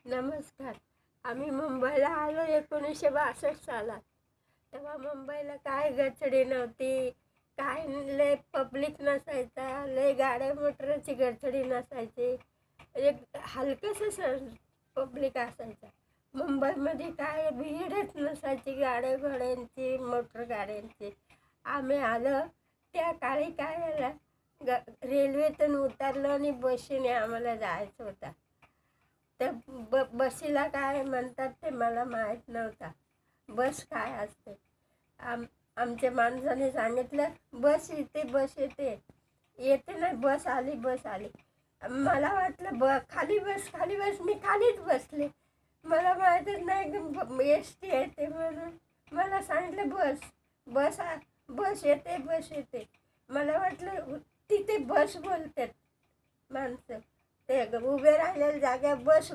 नमस्कार. आम्ही मुंबईला आलो 1962 सालात. तेव्हा मुंबईला काय गचडी नव्हती, काय लय पब्लिक नसायचा, लय गाड्या मोटरची गचडी नसायची. एक हलकंसं पब्लिक असायचा. मुंबईमध्ये काय भीडच नसायची गाड्या घोड्यांची, मोटर गाड्यांची. आम्ही आलो त्या काळी काय झालं, रेल्वेतून उतरलो आणि बसने आम्हाला जायचं होतं. तर बसीला काय म्हणतात ते मला माहीत नव्हता. बस काय असते. आमच्या माणसाने सांगितलं बस येते, बस येते. येते नाही, बस आली, बस आली. मला वाटलं खाली बस, खाली बस. मी खालीच बसले. मला माहीतच नाही की एस टी येते म्हणून. मला सांगितलं बस बस बस येते, बस येते. मला वाटलं तिथे बस बोलतात माणसं. ते उभे राहिलेल्या जाग्यावर बस